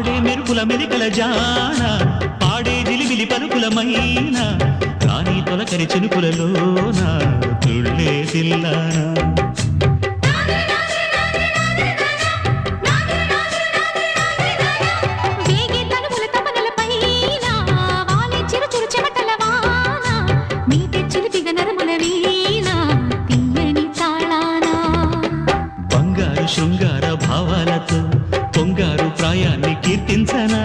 ఆడే మెరుపుల మెలికల జాన పాడే జిలిబిలి పలుకులమైన రాణి తొలకరి చినుకులలోన తుళ్ళే తిల్లానా బంగారు శృంగార భావాలతో పొంగారు ప్రాయాన్ని కీర్తించనా